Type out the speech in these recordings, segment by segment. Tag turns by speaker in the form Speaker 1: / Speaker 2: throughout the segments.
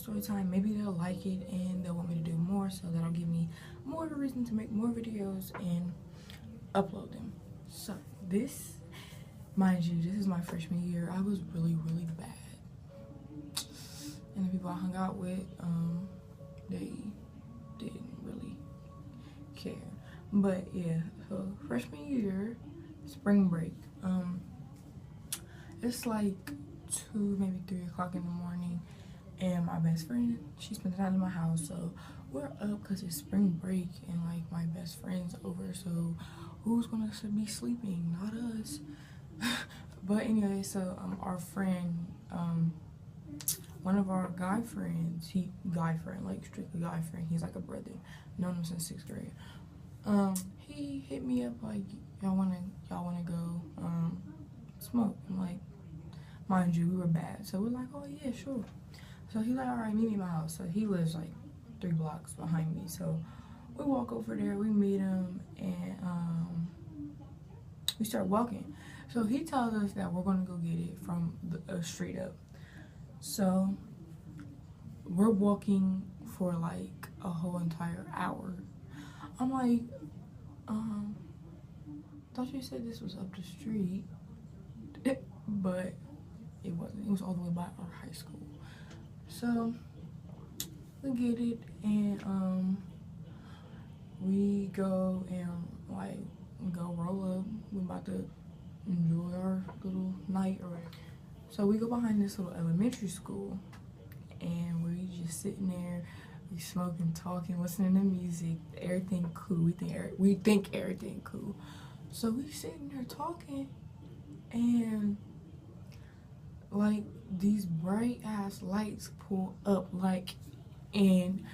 Speaker 1: story time. Maybe they'll like it and they'll want me to do more, so that'll give me more of a reason to make more videos and upload them. So this, mind you, this is my freshman year. I was really bad, and the people I hung out with, they didn't really care. But yeah, so freshman year, spring break. It's like 2, maybe 3 o'clock in the morning, and my best friend, she spent the night in my house, so we're up because it's spring break and like my best friend's over, so who's gonna be sleeping? Not us. But anyway, so our friend, one of our guy friends, like strictly guy friend, he's like a brother, known him since 6th grade. He hit me up like, y'all wanna go smoke? I'm like, mind you, we were bad, so we're like, oh yeah, sure. So he like, all right, meet me at my house. So he lives like 3 blocks behind me, so we walk over there, we meet him, and we start walking. So he tells us that we're gonna go get it from the street up. So we're walking for like a whole entire hour. I'm like, thought you said this was up the street. But it wasn't. It was all the way by our high school. So we get it, and we go and like go roll up. We're about to enjoy our little night or whatever. So we go behind this little elementary school, and we just sitting there, we smoking, talking, listening to music, everything cool. We think everything cool. So we sitting there talking, and like these bright ass lights pull up, like, and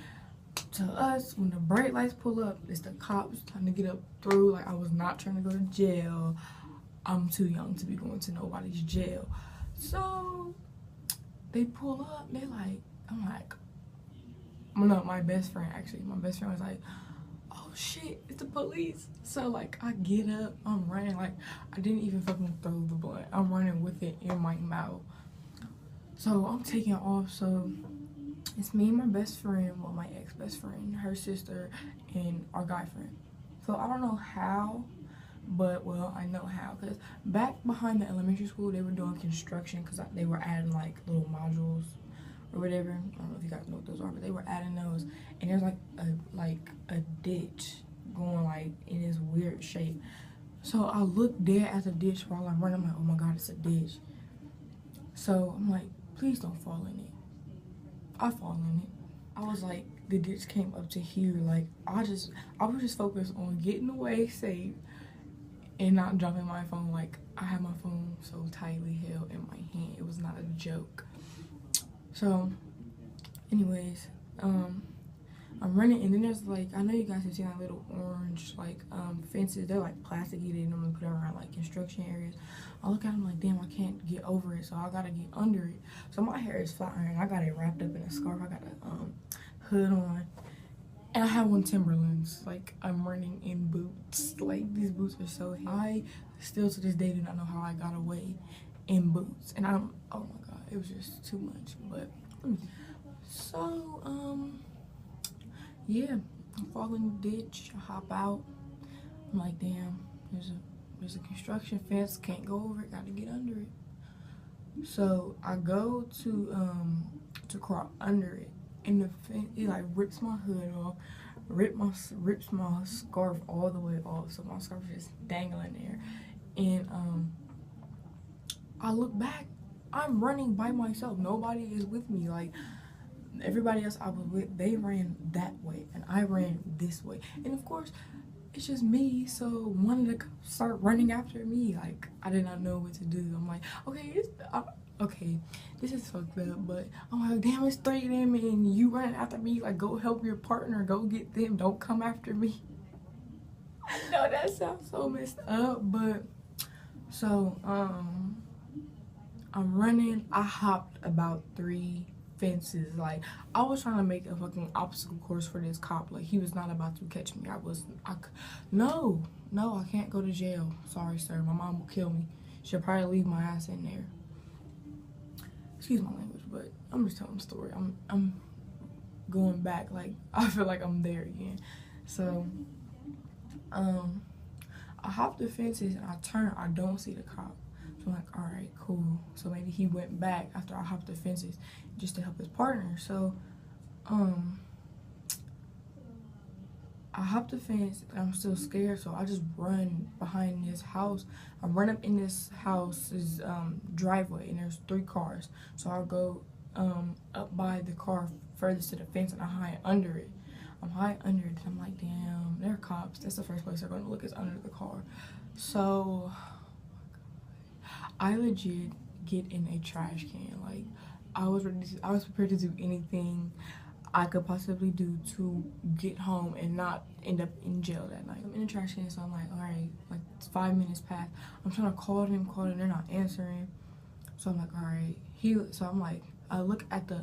Speaker 1: to us, when the bright lights pull up, it's the cops trying to get up through. Like, I was not trying to go to jail. I'm too young to be going to nobody's jail. So they pull up, they like, I'm like, no, my best friend was like, oh shit, it's the police. So like I get up, I'm running, like I didn't even fucking throw the blunt. I'm running with it in my mouth. So I'm taking off. So it's me and my best friend, well, my ex-best friend, her sister, and our guy friend. So I don't know how, but well, I know how, because back behind the elementary school, they were doing construction because they were adding like little modules or whatever. I don't know if you guys know what those are, but they were adding those, and there's like a ditch going like in this weird shape. So I look dead at the ditch while I'm running. I'm like, oh my god, it's a ditch. So I'm like, please don't fall in it. I fall in it. I was like, the ditch came up to here. Like I was just focused on getting away safe and not dropping my phone. Like I had my phone so tightly held in my hand. It was not a joke. So anyways, I'm running, and then there's like, I know you guys have seen that little orange like fences. They're like plasticky. They normally put around like construction areas. I look at them like, damn, I can't get over it, so I gotta get under it. So my hair is flat iron. I got it wrapped up in a scarf. I got a hood on, and I have on Timberlands. Like I'm running in boots. Like these boots are so heavy. I still to this day do not know how I got away in boots, and oh my god, it was just too much. But so yeah, I fall in the ditch, I hop out. I'm like, damn, there's a construction fence, can't go over it, gotta get under it. So I go to crawl under it, and the fence, it like rips my hood off, rips my scarf all the way off, so my scarf is just dangling there. And I look back, I'm running by myself, nobody is with me. Like everybody else I was with, they ran that way and I ran this way, and of course it's just me. So one of the cops start running after me. Like I did not know what to do. I'm like, okay, this is fucked up, but I'm like, damn, it's 3 of them and you running after me. Like, go help your partner, go get them, don't come after me. I know that sounds so messed up, but so I'm running. I hopped about 3 fences. Like I was trying to make a fucking obstacle course for this cop. Like he was not about to catch me. No, I can't go to jail. Sorry, sir, my mom will kill me. She'll probably leave my ass in there. Excuse my language, but I'm just telling the story. I'm going back, like I feel like I'm there again. So I hop the fences and I turn, I don't see the cop. So I'm like, all right, cool. So maybe he went back after I hopped the fences just to help his partner. So I hopped the fence and I'm still scared, so I just run behind this house. I run up in this house's driveway, and there's 3 cars. So I'll go up by the car furthest to the fence, and I hide under it. I'm hiding under it, and I'm like, damn, they're cops. That's the first place they're going to look, is under the car. So I legit get in a trash can. Like, I was prepared to do anything I could possibly do to get home and not end up in jail that night. I'm in the trash can, so I'm like, all right, like it's 5 minutes past. I'm trying to call them, they're not answering. So I'm like, all right. So I'm like, I look at the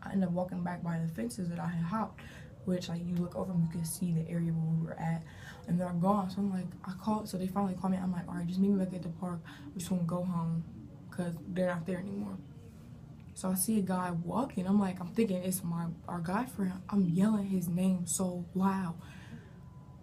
Speaker 1: I end up walking back by the fences that I had hopped, which like you look over and you can see the area where we were at, and they're gone. So I'm like, I called, so they finally called me. I'm like, all right, just meet me back at the park. We're just gonna go home because they're not there anymore. So I see a guy walking. I'm thinking it's our guy friend. I'm yelling his name so loud.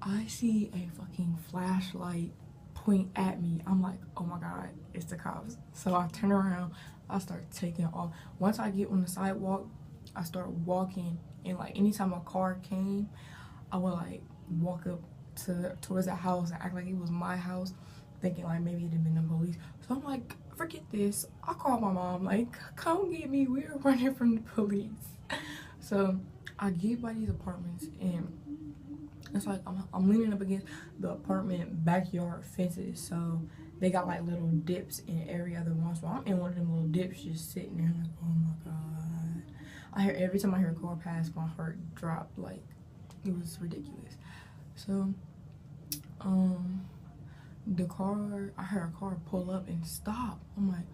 Speaker 1: I see a fucking flashlight point at me. I'm like, oh my God, it's the cops. So I turn around. I start taking off. Once I get on the sidewalk, I start walking. And like anytime a car came, I would like walk up towards that house and act like it was my house, thinking like maybe it had been the police. So I'm like, forget this. I called my mom, like, come get me. We're running from the police. So I get by these apartments, and it's like I'm leaning up against the apartment backyard fences. So they got like little dips in every other one. So I'm in one of them little dips, just sitting there like, oh my God. Every time I hear a car pass, my heart dropped. Like, it was ridiculous. So I heard a car pull up and stop. I'm like,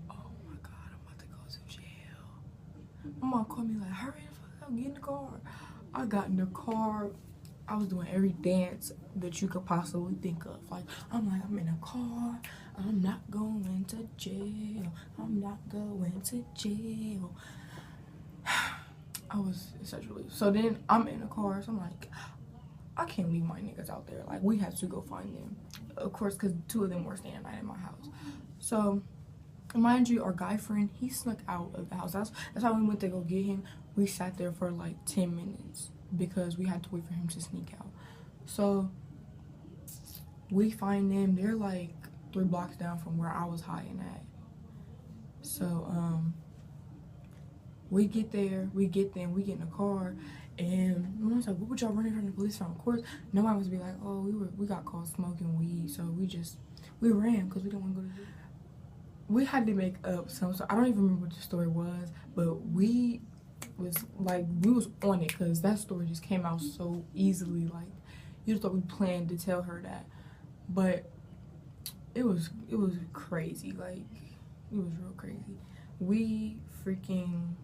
Speaker 1: oh my God, I'm about to go to jail. My mom called me like, hurry the fuck up, get in the car. I got in the car. I was doing every dance that you could possibly think of. Like, I'm in a car. I'm not going to jail. I'm not going to jail. I was in such relief. So then I'm in the car, so I'm like, I can't leave my niggas out there. Like, we have to go find them. Of course, because 2 of them were staying the night in my house. So, mind you, our guy friend, he snuck out of the house. That's how we went to go get him. We sat there for like 10 minutes because we had to wait for him to sneak out. So, we find them. They're like 3 blocks down from where I was hiding at. So, we get there, we get them, we get in the car, and I was like, what would y'all running from the police from? Of course, nobody was be like, oh, we got caught smoking weed, so we ran because we didn't want to go to jail. We had to make up some, so I don't even remember what the story was, but we was on it because that story just came out so easily. Like, you just thought we planned to tell her that, but it was crazy. Like, it was real crazy. We freaking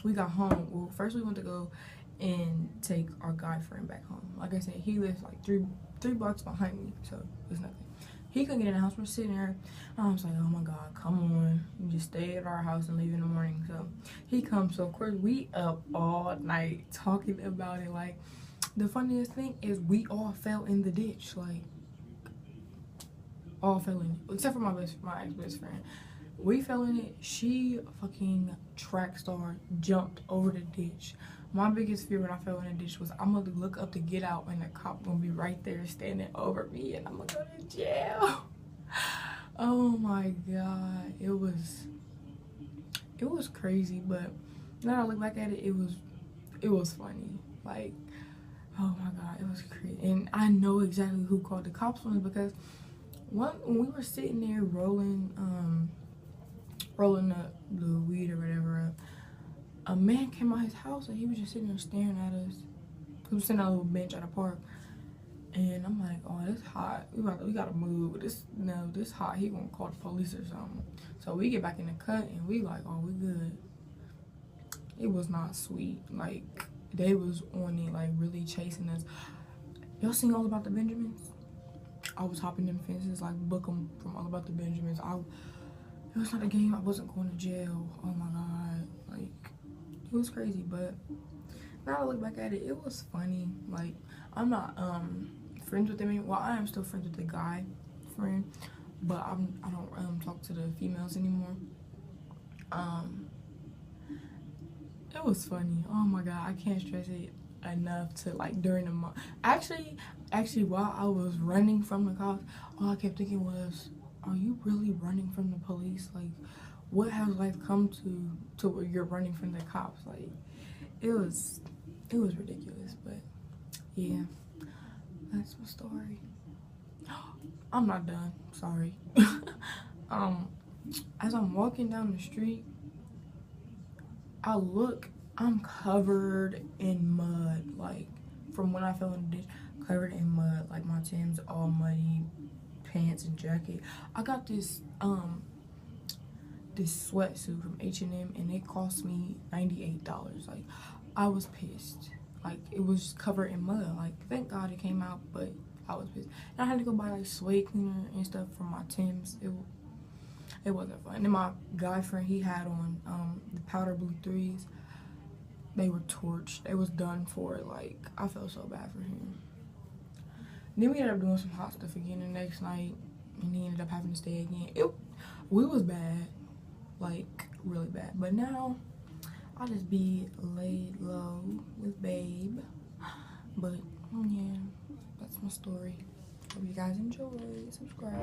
Speaker 1: we got home. Well, first we went to go and take our guy friend back home. Like I said, he lives like three blocks behind me, so it's nothing. He couldn't get in the house. We're sitting there. I was like, oh my God, come on. You just stay at our house and leave in the morning. So he comes. So of course we up all night talking about it. Like, the funniest thing is we all fell in the ditch. Like, all fell in it, except for my ex-best friend. We fell in it. She fucking track star jumped over the ditch. My biggest fear when I fell in the ditch was I'm gonna look up to get out and the cop gonna be right there standing over me and I'm gonna go to jail. Oh my God, it was crazy, but now I look back at it, it was funny. Like, oh my God, it was crazy. And I know exactly who called the cops on us because when we were sitting there rolling the weed or whatever up, a man came out his house and he was just sitting there staring at us. He was sitting on a little bench at a park, and I'm like, oh, this hot. We gotta move. This hot. He gonna call the police or something. So we get back in the cut and we like, oh, we good. It was not sweet. Like, they was on it, like really chasing us. Y'all seen All About the Benjamins? I was hopping them fences, like book them from All About the Benjamins. it was not a game. I wasn't going to jail. Oh my god, like it was crazy. But now I look back at it, it was funny. Like I'm not friends with them anymore. Well, I am still friends with the guy friend, but I don't talk to the females anymore. It was funny. Oh my god, I can't stress it enough. To like during the month, actually while I was running from the cops, all I kept thinking was, are you really running from the police? Like, what has life come to where you're running from the cops? Like, it was ridiculous. But yeah, that's my story. I'm not done, sorry. As I'm walking down the street, I look, I'm covered in mud, like from when I fell in the ditch, covered in mud, like my Tim's all muddy, pants and jacket. I got this sweatsuit from H&M and it cost me $98. Like, I was pissed. Like, it was covered in mud. Like, thank God it came out, but I was pissed. And I had to go buy like suede cleaner and stuff for my Tim's. It wasn't fun. And then my guy friend, he had on the powder blue 3s. They were torched. They was done for. Like, I felt so bad for him. Then we ended up doing some hot stuff again the next night, and he ended up having to stay again. We was bad, like really bad. But now I'll just be laid low with Babe. But yeah, that's my story. Hope you guys enjoy. Subscribe.